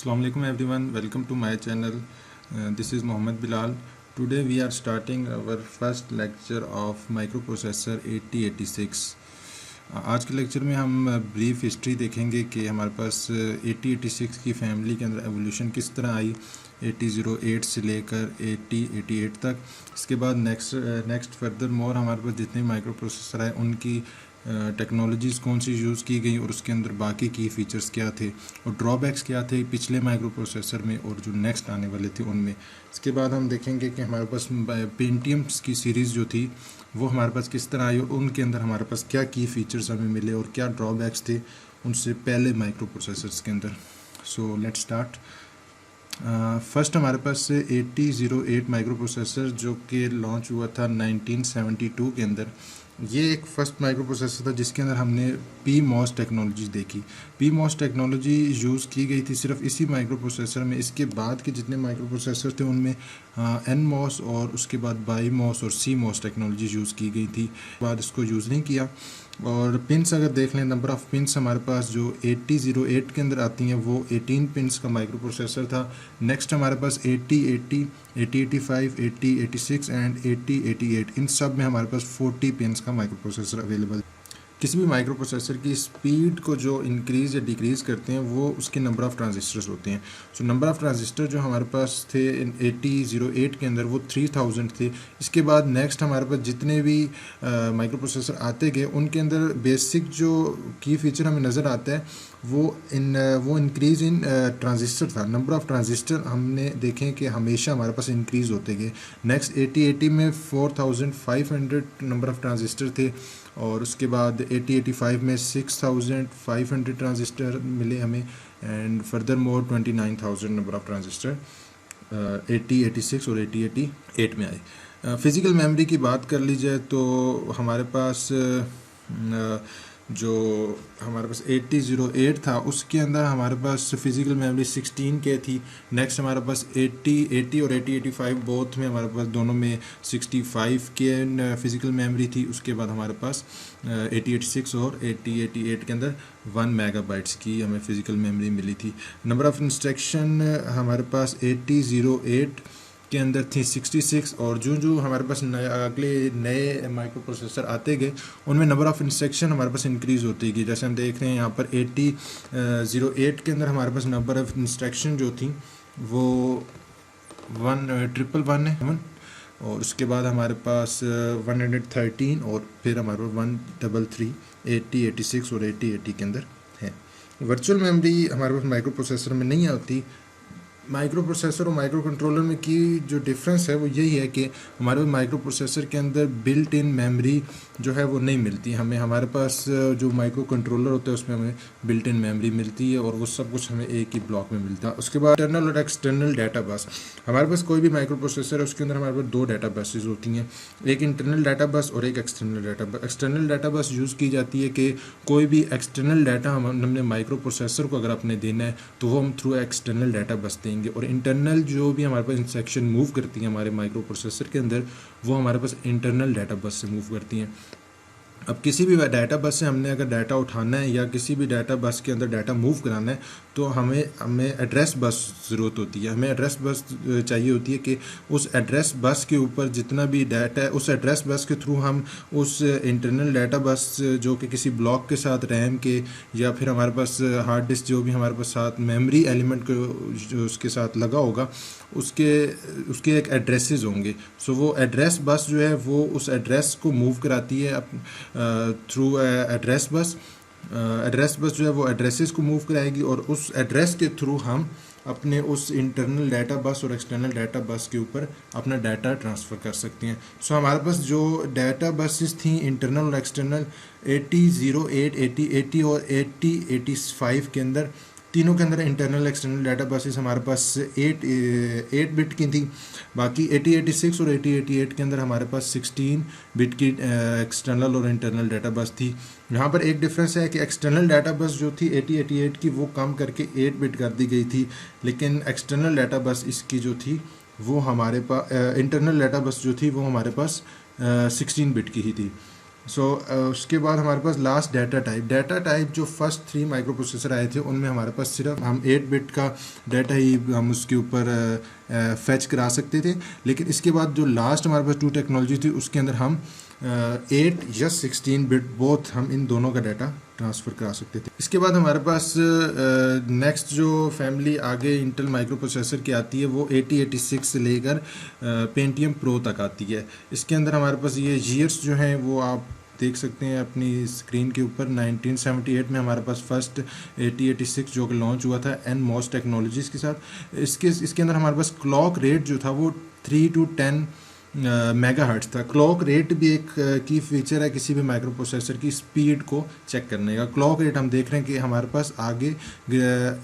Assalamu alaikum everyone, welcome to my channel. This is Mohammed Bilal. Today we are starting our first lecture of microprocessor 8086. आज के lecture में हम brief history देखेंगे कि हमारे पास 8086 की फैमिली के अंदर एवोल्यूशन किस तरह आई 8008 से लेकर 8088 तक। इसके बाद नेक्स्ट फर्दर मोर हमारे पास जितने माइक्रो प्रोसेसर है उनकी टेक्नोलॉजीज़ कौन सी यूज़ की गई और उसके अंदर बाकी की फ़ीचर्स क्या थे और ड्रॉबैक्स क्या थे पिछले माइक्रो प्रोसेसर में और जो नेक्स्ट आने वाले थे उनमें। इसके बाद हम देखेंगे कि हमारे पास पेंटियम्स की सीरीज़ जो थी वो हमारे पास किस तरह आई और उनके अंदर हमारे पास क्या की फ़ीचर्स हमें मिले और क्या ड्रॉबैक्स थे उनसे पहले माइक्रो प्रोसेसर्स के अंदर। So let's start. फर्स्ट हमारे पास 8008 माइक्रो प्रोसेसर जो कि लॉन्च हुआ था 1972 के अंदर। ये एक फ़र्स्ट माइक्रो प्रोसेसर था जिसके अंदर हमने PMOS टेक्नोलॉजी देखी। PMOS टेक्नोलॉजी यूज़ की गई थी सिर्फ इसी माइक्रो प्रोसेसर में। इसके बाद के जितने माइक्रो प्रोसेसर थे उनमें NMOS और उसके बाद BIMOS और CMOS टेक्नोलॉजी यूज़ की गई थी। बाद इसको यूज़ नहीं किया। और पिन्स अगर देख लें, नंबर ऑफ़ पिन्स हमारे पास जो 8008 के अंदर आती हैं वो 18 पिन्स का माइक्रो प्रोसेसर था। नेक्स्ट हमारे पास 8080, 8085, 8086 एंड 8088 इन सब में हमारे पास 40 पिन्स का माइक्रो प्रोसेसर अवेलेबल। किसी भी माइक्रो प्रोसेसर की स्पीड को जो इंक्रीज़ या डिक्रीज़ करते हैं वो उसके नंबर ऑफ़ ट्रांजिस्टर्स होते हैं। सो नंबर ऑफ़ ट्रांजिस्टर जो हमारे पास थे 8008 के अंदर वो 3000 थे। इसके बाद नेक्स्ट हमारे पास जितने भी माइक्रो प्रोसेसर आते गए उनके अंदर बेसिक जो की फ़ीचर हमें नज़र आता है वो इंक्रीज़ इन ट्रांजिस्टर था। नंबर ऑफ़ ट्रांजिस्टर हमने देखें कि हमेशा हमारे पास इंक्रीज़ होते गए। नेक्स्ट 8080 में 4500 नंबर ऑफ़ ट्रांजिस्टर थे और उसके बाद 8085 में 6500 ट्रांजिस्टर मिले हमें and further more 29000 number of transistor 8086 और 8088 में आए। फ़िज़िकल मेमोरी की बात कर ली जाए तो हमारे पास जो हमारे पास 8008 था उसके अंदर हमारे पास फ़िज़िकल मेमोरी 16K थी। नेक्स्ट हमारे पास 8080 और 8085 बोथ में हमारे पास दोनों में 65K फ़िज़िकल मेमोरी थी। उसके बाद हमारे पास 8086 और 8088 के अंदर 1 मेगाबाइट्स की हमें फ़िज़िकल मेमोरी मिली थी। नंबर ऑफ़ इंस्ट्रक्शन हमारे पास 8008 के अंदर थी 66 और जो हमारे पास अगले नए माइक्रो प्रोसेसर आते गए उनमें नंबर ऑफ़ इंस्ट्रक्शन हमारे पास इंक्रीज़ होती गई। जैसे हम देख रहे हैं यहाँ पर 8008 के अंदर हमारे पास नंबर ऑफ़ इंस्ट्रक्शन जो थी वो 111 है और उसके बाद हमारे पास 113 और फिर हमारे पास 133 80, 86 और 80 के अंदर है। वर्चुअल मेमोरी हमारे पास माइक्रो प्रोसेसर में नहीं आती। माइक्रो प्रोसेसर और माइक्रो कंट्रोलर में की जो डिफरेंस है वो यही है कि हमारे माइक्रो प्रोसेसर के अंदर बिल्ट इन मेमोरी जो है वो नहीं मिलती हमें। हमारे पास जो माइक्रो कंट्रोलर होता है उसमें हमें बिल्ट इन मेमोरी मिलती है और वो सब कुछ हमें एक ही ब्लॉक में मिलता है। उसके बाद इंटरनल और एक्सटर्नल डाटा बस। हमारे पास कोई भी माइक्रो प्रोसेसर है उसके अंदर हमारे पास दो डाटा बसेज होती हैं, एक इंटरनल डाटा बस और एक एक्सटर्नल डाटा बस। एक्सटर्नल डाटा बस यूज़ की जाती है कि कोई भी एक्सटर्नल डाटा हमने माइक्रो प्रोसेसर को अगर आपने देना है तो वो हम थ्रू एक्सटर्नल डाटा बस देंगे और इंटरनल जो भी हमारे पास इंस्ट्रक्शन मूव करती हैं हमारे माइक्रो प्रोसेसर के अंदर वो हमारे पास इंटरनल डाटा बस से मूव करती हैं। अब किसी भी डाटा बस से हमने अगर डाटा उठाना है या किसी भी डाटा बस के अंदर डाटा मूव कराना है तो हमें एड्रेस बस ज़रूरत होती है। हमें एड्रेस बस चाहिए होती है कि उस एड्रेस बस के ऊपर जितना भी डाटा है उस एड्रेस बस के थ्रू हम उस इंटरनल डाटा बस जो कि किसी ब्लॉक के साथ रैम के या फिर हमारे पास हार्ड डिस्क जो भी हमारे पास साथ मेमोरी एलिमेंट को जो उसके साथ लगा होगा उसके एक एड्रेसेस होंगे। सो वो एड्रेस बस जो है वो उस एड्रेस को मूव कराती है through address bus. Address bus जो है वो एड्रेसेस को मूव कराएगी और उस एड्रेस के थ्रू हम अपने उस इंटरनल डाटा बस और एक्सटर्नल डाटा बस के ऊपर अपना डाटा ट्रांसफ़र कर सकते हैं। सो हमारे पास जो डाटा बसेस थी इंटरनल और एक्सटर्नल 8008, 8080 और 8085 के अंदर तीनों के अंदर इंटरनल एक्सटर्नल डाटा बसेस हमारे पास 8 बिट की थी। बाकी 8086 और 8088 के अंदर हमारे पास 16 बिट की एक्सटर्नल और इंटरनल डाटा बस थी। यहाँ पर एक डिफरेंस है कि एक्सटर्नल डाटा बस जो थी 8088 की वो कम करके 8 बिट कर दी गई थी, लेकिन एक्सटर्नल डाटा बस इसकी जो थी वो हमारे पास इंटरनल डाटा बस जो थी वो हमारे पास 16 बिट की ही थी। उसके बाद हमारे पास लास्ट डाटा टाइप जो फर्स्ट 3 माइक्रो प्रोसेसर आए थे उनमें हमारे पास सिर्फ हम 8 बिट का डाटा ही हम उसके ऊपर फैच करा सकते थे, लेकिन इसके बाद जो लास्ट हमारे पास 2 टेक्नोलॉजी थी उसके अंदर हम 8 या 16 बिट बोथ हम इन दोनों का डाटा ट्रांसफ़र करा सकते थे। इसके बाद हमारे पास नेक्स्ट जो फैमिली आगे इंटेल माइक्रो प्रोसेसर की आती है वो 8086 से लेकर पेंटियम प्रो तक आती है। इसके अंदर हमारे पास ये ईयर्स जो हैं वो आप देख सकते हैं अपनी स्क्रीन के ऊपर। 1978 में हमारे पास फर्स्ट 8086 जो कि लॉन्च हुआ था एनमॉस टेक्नोलॉजीज़ के साथ। इसके अंदर हमारे पास क्लॉक रेट जो था वो 3 to 10 मेगाहर्ट्ज़ था। क्लॉक रेट भी एक की फीचर है किसी भी माइक्रो प्रोसेसर की स्पीड को चेक करने का। क्लॉक रेट हम देख रहे हैं कि हमारे पास आगे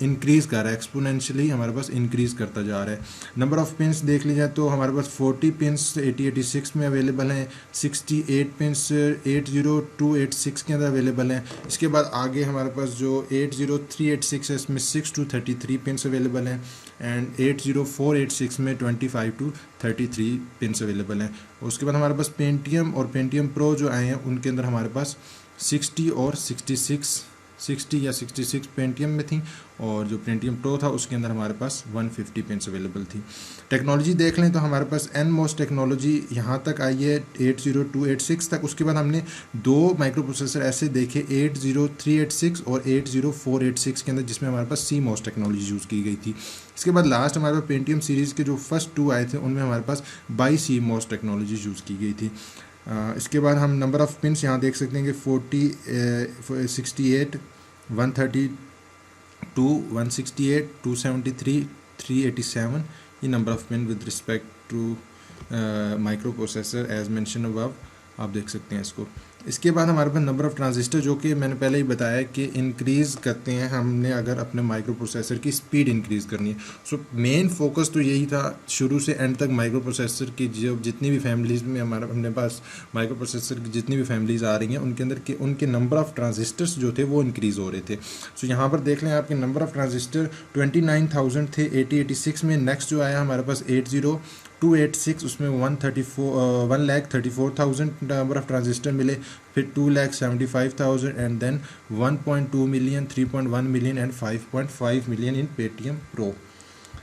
इंक्रीज़ कर रहा है, एक्सपोनेंशियली हमारे पास इंक्रीज़ करता जा रहा है। नंबर ऑफ़ पिंस देख लीजिए तो हमारे पास 40 पिंस 8086 में अवेलेबल हैं, 68 पिंस 80286 के अंदर अवेलेबल हैं। इसके बाद आगे हमारे पास जो 80386 है इसमें 6 to 33 पिंस अवेलेबल हैं, एंड 80486 में 25 to 33 पिंस अवेलेबल हैं। उसके बाद हमारे पास पेंटियम और पेंटियम प्रो जो आए हैं उनके अंदर हमारे पास 60 और 60 या 66 पेंटियम में थी, और जो पेंटियम प्रो था उसके अंदर हमारे पास 150 पिंस अवेलेबल थी। टेक्नोलॉजी देख लें तो हमारे पास एनमॉस टेक्नोलॉजी यहाँ तक आई है 80286 तक। उसके बाद हमने 2 माइक्रो प्रोसेसर ऐसे देखे 80386 और 80486 के अंदर जिसमें हमारे पास सीमॉस टेक्नोलॉजी यूज़ की गई थी। इसके बाद लास्ट हमारे पास पेंटियम सीरीज़ के जो फर्स्ट 2 आए थे उनमें हमारे पास बाई सीमॉस टेक्नोलॉजी यूज़ की गई थी। इसके बाद हम नंबर ऑफ़ पिंस यहाँ देख सकते हैं कि 40 68 132 168 273 387 ये number of pin with respect to micro processor as mention above आप देख सकते हैं इसको। इसके बाद हमारे पास नंबर ऑफ़ ट्रांजिस्टर जो कि मैंने पहले ही बताया कि इंक्रीज़ करते हैं हमने अगर अपने माइक्रो प्रोसेसर की स्पीड इंक्रीज़ करनी है। सो मेन फोकस तो यही था शुरू से एंड तक माइक्रो प्रोसेसर की जो जितनी भी फैमिलीज़ में अपने पास माइक्रो प्रोसेसर की जितनी भी फैमिलीज़ आ रही हैं उनके अंदर के उनके नंबर ऑफ़ ट्रांजिस्टर्स जो थे वो इंक्रीज़ हो रहे थे। सो यहाँ पर देख लें आपके नंबर ऑफ़ ट्रांजिस्टर 29,000 थे 8086 में। नेक्स्ट जो आया हमारे पास 80286 उसमें 1,34,000 नंबर ऑफ़ ट्रांजिस्टर मिले, फिर 2,75,000 and then 1.2 million, 3.1 million and 5.5 million in Pentium Pro.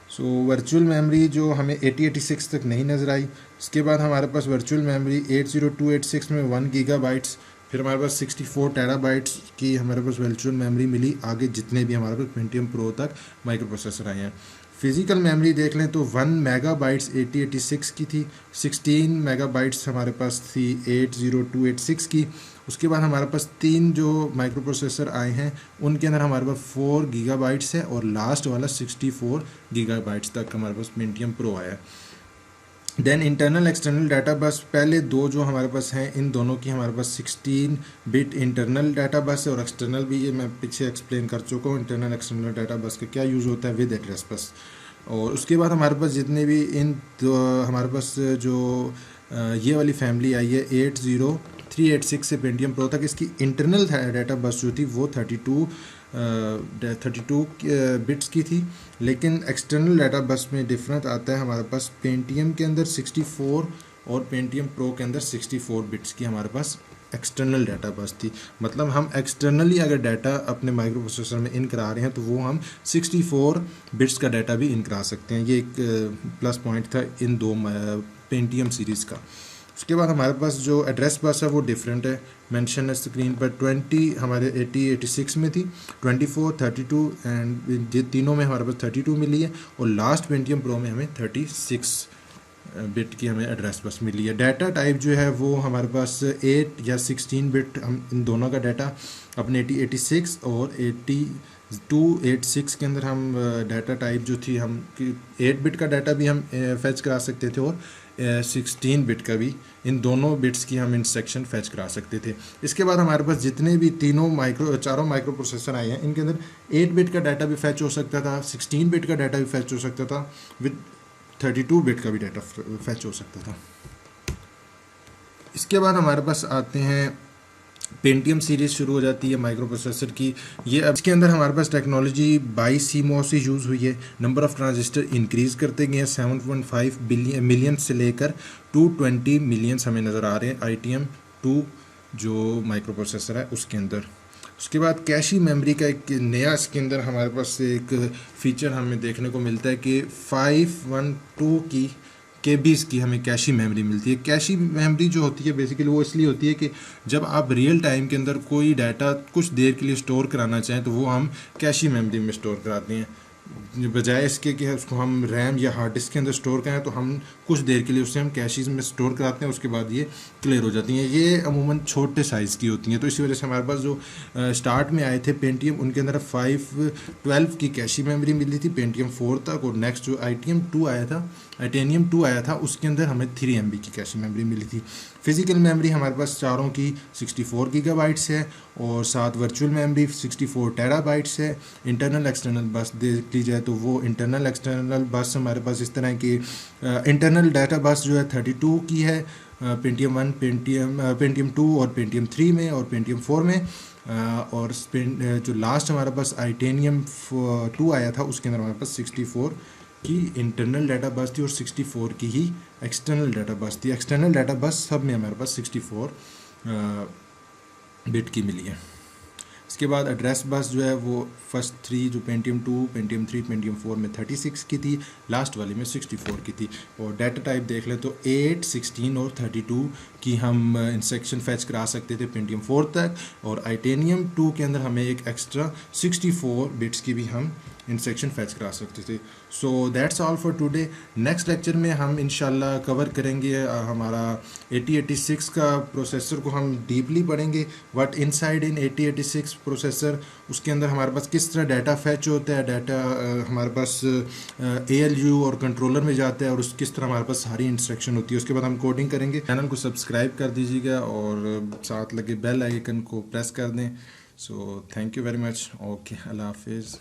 So virtual memory जो हमें 8086 तक नहीं नज़र आई। इसके बाद हमारे पास वर्चुअल मेमोरी 80286 में 1 गीगाबाइट्स, फिर हमारे पास 64 टेराबाइट्स की हमारे पास वर्चुअल मेमोरी मिली आगे जितने भी हमारे पास पेंटियम प्रो तक माइक्रो प्रोसेसर आए हैं। फिज़िकल मेमोरी देख लें तो 1 मेगाबाइट्स 8086 की थी, 16 मेगाबाइट्स हमारे पास थी 80286 की। उसके बाद हमारे पास 3 जो माइक्रो प्रोसेसर आए हैं उनके अंदर हमारे पास 4 गीगाबाइट्स है, और लास्ट वाला 64 गीगाबाइट्स तक हमारे पास पेंटियम प्रो आया है। देन इंटरनल एक्सटर्नल डाटा बस, पहले 2 जो हमारे पास हैं इन दोनों की हमारे पास 16 बिट इंटरनल डाटा बस है, और एक्सटर्नल भी ये मैं पीछे एक्सप्लेन कर चुका हूँ इंटरनल एक्सटर्नल डाटा बस का क्या यूज़ होता है विद एड्रेस बस। और उसके बाद हमारे पास जितने भी हमारे पास जो ये वाली फैमिली आई है 80386 से पेंटियम प्रो तक, इसकी इंटरनल डाटा बस जो थी वो 32 बिट्स की थी, लेकिन एक्सटर्नल डाटा बस में डिफरेंस आता है। हमारे पास पेंटियम के अंदर 64 और पेंटियम प्रो के अंदर 64 बिट्स की हमारे पास एक्सटर्नल डाटा बस थी। मतलब हम एक्सटर्नली अगर डाटा अपने माइक्रो प्रोसेसर में इन करा रहे हैं तो वो हम 64 बिट्स का डाटा भी इन करा सकते हैं। ये एक प्लस पॉइंट था इन 2 पेंटियम सीरीज़ का। उसके बाद हमारे पास जो एड्रेस बस है वो डिफरेंट है, मेंशन है स्क्रीन पर। 20 हमारे 8086 में थी, 24 32 एंड ये तीनों में हमारे पास 32 मिली है, और लास्ट पेंटियम प्रो में हमें 36 बिट की हमें एड्रेस बस मिली है। डाटा टाइप जो है वो हमारे पास 8 या 16 बिट, हम इन दोनों का डाटा अपने 8086 और 8286 के अंदर हम डाटा टाइप जो थी हम 8 बिट का डाटा भी हम फैच करा सकते थे, और 16 बिट का भी, इन दोनों बिट्स की हम इंस्ट्रक्शन फैच करा सकते थे। इसके बाद हमारे पास जितने भी चारों माइक्रो प्रोसेसर आए हैं इनके अंदर 8 बिट का डाटा भी फैच हो सकता था, 16 बिट का डाटा भी फैच हो सकता था, विद 32 बिट का भी डाटा फैच हो सकता था। इसके बाद हमारे पास आते हैं पेंटियम सीरीज़ शुरू हो जाती है माइक्रो प्रोसेसर की। ये अब इसके अंदर हमारे पास टेक्नोलॉजी बाई सीमॉस यूज़ हुई है। नंबर ऑफ़ ट्रांजिस्टर इंक्रीज़ करते गए हैं, 7.5 मिलियन से लेकर 220 मिलियन हमें नज़र आ रहे हैं। ITM 2 जो माइक्रो प्रोसेसर है उसके अंदर। उसके बाद कैशी मेमोरी का एक नया इसके अंदर हमारे पास एक फ़ीचर हमें देखने को मिलता है कि 512 केबीज़ की हमें कैशी मेमोरी मिलती है। कैशी मेमोरी जो होती है बेसिकली वो इसलिए होती है कि जब आप रियल टाइम के अंदर कोई डाटा कुछ देर के लिए स्टोर कराना चाहें तो वो हम कैशी मेमोरी में स्टोर कराते हैं, बजाय इसके कि उसको हम रैम या हार्ड डिस्क के अंदर स्टोर करें। तो हम कुछ देर के लिए उसे हम कैशीज़ में स्टोर कराते हैं, उसके बाद ये क्लियर हो जाती हैं। ये अमूमन छोटे साइज़ की होती हैं, तो इसी वजह से हमारे पास जो स्टार्ट में आए थे पेंटियम, उनके अंदर 512 की कैशी मेमोरी मिली थी पेंटियम 4 तक। और नेक्स्ट जो आइटेनियम 2 आया था उसके अंदर हमें 3 MB की कैशी मेमोरी मिली थी। फिजिकल मेमोरी हमारे पास चारों की 64 गीगाबाइट्स है और साथ वर्चुअल मेमोरी 64 टेराबाइट्स है। इंटरनल एक्सटर्नल बस देख ली जाए तो वो इंटरनल एक्सटर्नल बस हमारे पास इस तरह की इंटरनल डाटा बस जो है 32 की है पेंटियम 1, पेंटियम 2 और पेंटियम 3 में और पेंटियम 4 में। और जो लास्ट हमारे पास आइटेनियम 2 आया था उसके अंदर हमारे पास 64 की इंटरनल डाटा बस थी और 64 की ही एक्सटर्नल डाटा बस थी। एक्सटर्नल डाटा बस सब में हमारे पास 64 बिट की मिली है। इसके बाद एड्रेस बस जो है वो फर्स्ट 3 जो पेंटियम 2, पेंटियम 3, पेंटियम 4 में 36 की थी, लास्ट वाली में 64 की थी। और डाटा टाइप देख लें तो 8, 16 और 32 की हम इंस्ट्रक्शन फैच करा सकते थे पेंटियम 4 तक। और आइटेनियम 2 के अंदर हमें एक एक्स्ट्रा 64 बिट्स की भी हम इंस्ट्रक्शन फैच करा सकते थे। So that's all for today. Next lecture में हम इंशाल्लाह कवर करेंगे हमारा 8086 का प्रोसेसर को हम डीपली पढ़ेंगे, व्हाट इनसाइड इन 8086 प्रोसेसर, उसके अंदर हमारे पास किस तरह डाटा फैच होता है, डाटा हमारे पास ALU और कंट्रोलर में जाता है और उस किस तरह हमारे पास सारी इंस्ट्रक्शन होती है। उसके बाद हम कोडिंग करेंगे। चैनल को सब्सक्राइब कर दीजिएगा और साथ लगे बेल आइकन को प्रेस कर दें। So thank you very much. Okay, अल्लाह हाफिज़।